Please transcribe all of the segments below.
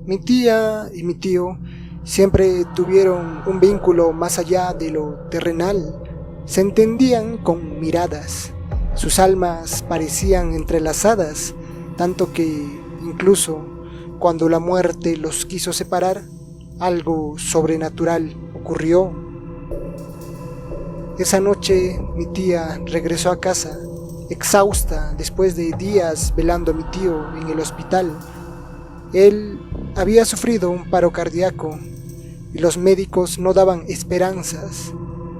Mi tía y mi tío siempre tuvieron un vínculo más allá de lo terrenal. Se entendían con miradas. Sus almas parecían entrelazadas, tanto que incluso cuando la muerte los quiso separar, algo sobrenatural ocurrió. Esa noche mi tía regresó a casa, exhausta después de días velando a mi tío en el hospital. Él había sufrido un paro cardíaco y los médicos no daban esperanzas,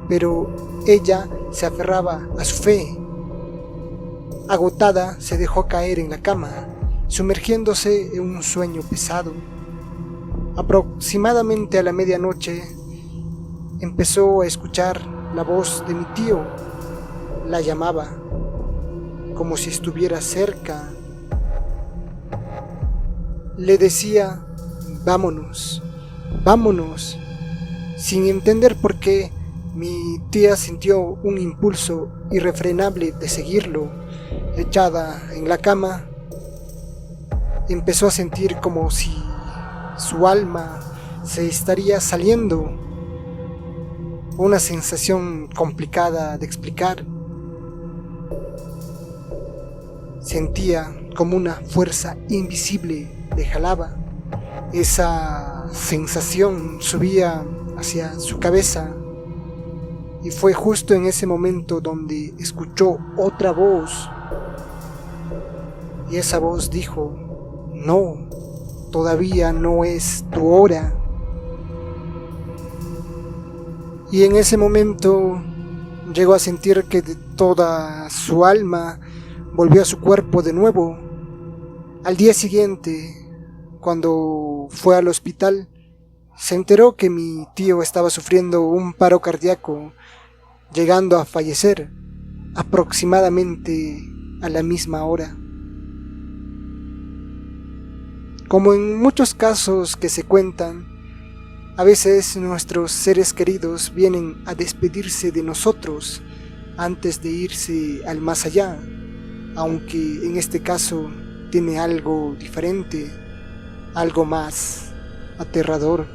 pero ella se aferraba a su fe. Agotada, se dejó caer en la cama, sumergiéndose en un sueño pesado. Aproximadamente a la medianoche, empezó a escuchar la voz de mi tío. La llamaba, como si estuviera cerca. Le decía, vámonos, vámonos. Sin entender por qué, mi tía sintió un impulso irrefrenable de seguirlo. Echada en la cama, empezó a sentir como si su alma se estaría saliendo. Una sensación complicada de explicar. Sentía como una fuerza invisible le jalaba. Esa sensación subía hacia su cabeza. Y fue justo en ese momento donde escuchó otra voz. Y esa voz dijo, no, todavía no es tu hora. Y en ese momento llegó a sentir que de toda su alma volvió a su cuerpo de nuevo. Al día siguiente, cuando fue al hospital, se enteró que mi tío estaba sufriendo un paro cardíaco, llegando a fallecer aproximadamente a la misma hora. Como en muchos casos que se cuentan, a veces nuestros seres queridos vienen a despedirse de nosotros antes de irse al más allá, aunque en este caso tiene algo diferente, algo más aterrador.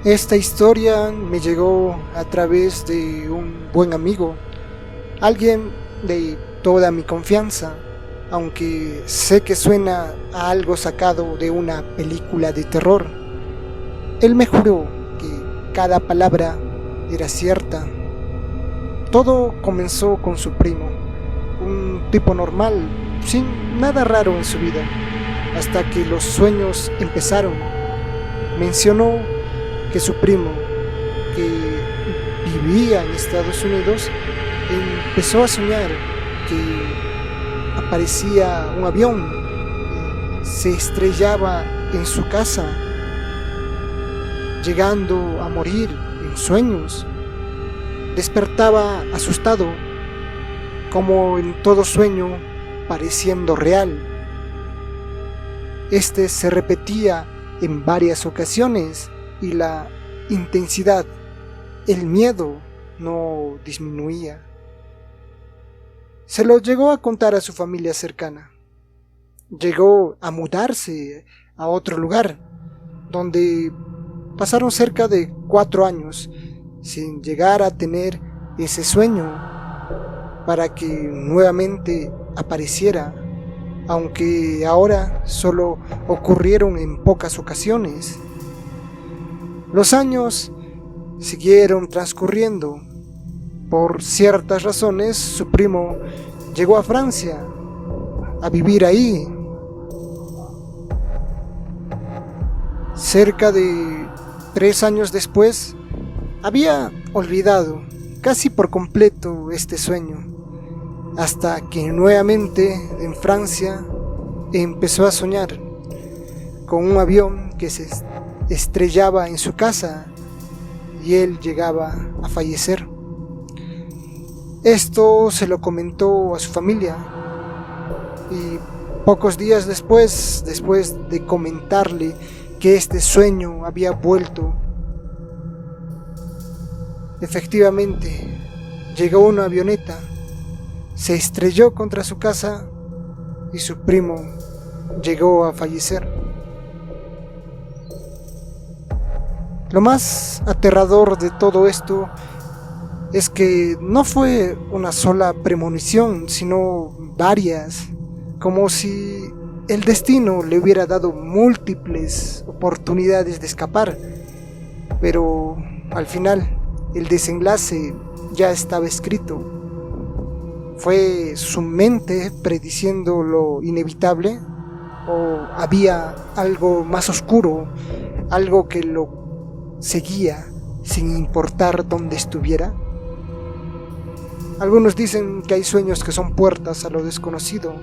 Esta historia me llegó a través de un buen amigo, alguien de toda mi confianza, aunque sé que suena a algo sacado de una película de terror. Él me juró que cada palabra era cierta. Todo comenzó con su primo, un tipo normal, sin nada raro en su vida, hasta que los sueños empezaron. Mencionó que su primo, que vivía en Estados Unidos, empezó a soñar que aparecía un avión, se estrellaba en su casa, llegando a morir en sueños. Despertaba asustado, como en todo sueño, pareciendo real. Este se repetía en varias ocasiones y la intensidad, el miedo, no disminuía. Se lo llegó a contar a su familia cercana. Llegó a mudarse a otro lugar, donde pasaron cerca de 4 años sin llegar a tener ese sueño para que nuevamente apareciera, aunque ahora solo ocurrieron en pocas ocasiones. Los años siguieron transcurriendo. Por ciertas razones, su primo llegó a Francia a vivir ahí. Cerca de 3 años después, había olvidado casi por completo este sueño, hasta que nuevamente en Francia empezó a soñar con un avión que se estrellaba en su casa y él llegaba a fallecer. Esto se lo comentó a su familia y pocos días después de comentarle que este sueño había vuelto, Efectivamente, llegó una avioneta, se estrelló contra su casa y su primo llegó a fallecer. Lo más aterrador de todo esto es que no fue una sola premonición, sino varias, como si el destino le hubiera dado múltiples oportunidades de escapar, pero al final el desenlace ya estaba escrito. ¿Fue su mente prediciendo lo inevitable? ¿O había algo más oscuro, algo que lo seguía sin importar dónde estuviera? Algunos dicen que hay sueños que son puertas a lo desconocido,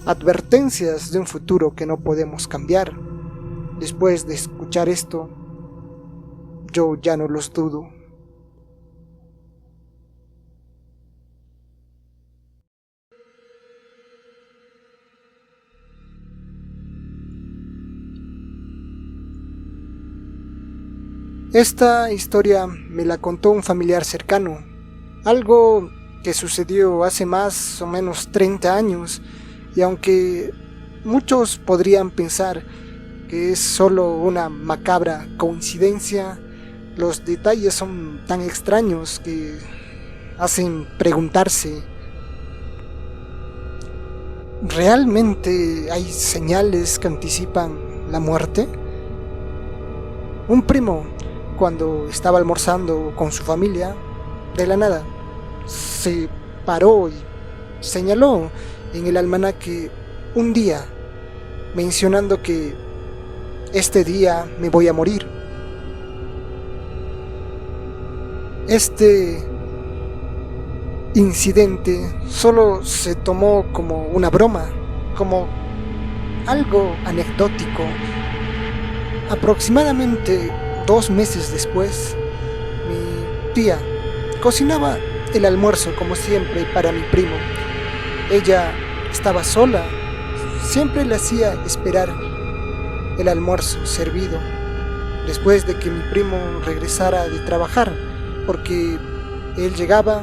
advertencias de un futuro que no podemos cambiar. Después de escuchar esto, yo ya no los dudo. Esta historia me la contó un familiar cercano, algo que sucedió hace más o menos 30 años, y aunque muchos podrían pensar que es solo una macabra coincidencia, los detalles son tan extraños que hacen preguntarse, ¿realmente hay señales que anticipan la muerte? Un primo, cuando estaba almorzando con su familia, de la nada se paró y señaló en el almanaque un día, mencionando que este día me voy a morir. Este incidente solo se tomó como una broma, como algo anecdótico. Aproximadamente 2 meses después, mi tía cocinaba el almuerzo como siempre para mi primo. Ella estaba sola, siempre le hacía esperar el almuerzo servido después de que mi primo regresara de trabajar, porque él llegaba,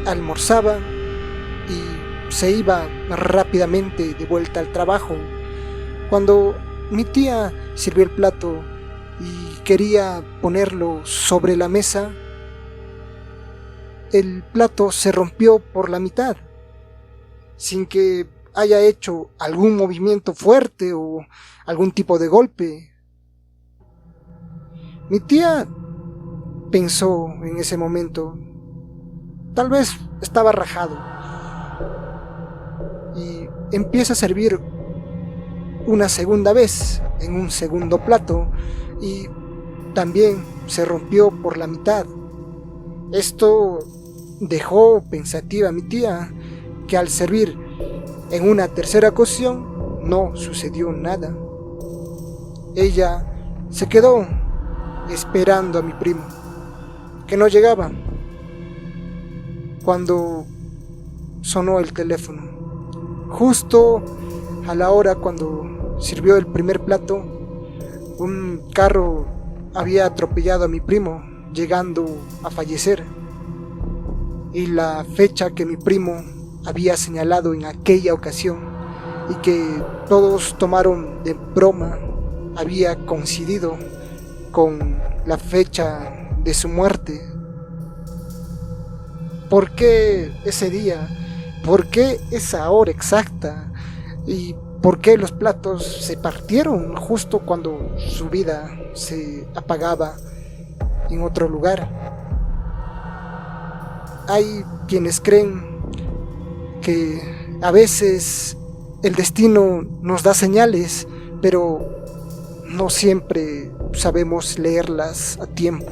almorzaba y se iba rápidamente de vuelta al trabajo. Cuando mi tía sirvió el plato y quería ponerlo sobre la mesa, el plato se rompió por la mitad, sin que haya hecho algún movimiento fuerte o algún tipo de golpe. Mi tía pensó en ese momento, tal vez estaba rajado, y empieza a servir una segunda vez en un segundo plato y también se rompió por la mitad. Esto dejó pensativa a mi tía, que al servir en una tercera ocasión no sucedió nada. Ella se quedó esperando a mi primo, que no llegaba. Cuando sonó el teléfono, justo a la hora cuando sirvió el primer plato, un carro había atropellado a mi primo, llegando a fallecer. Y la fecha que mi primo había señalado en aquella ocasión y que todos tomaron de broma había coincidido con la fecha de su muerte. ¿Por qué ese día? ¿Por qué esa hora exacta? ¿Y por qué los platos se partieron justo cuando su vida se apagaba en otro lugar? Hay quienes creen que a veces el destino nos da señales, pero no siempre sabemos leerlas a tiempo.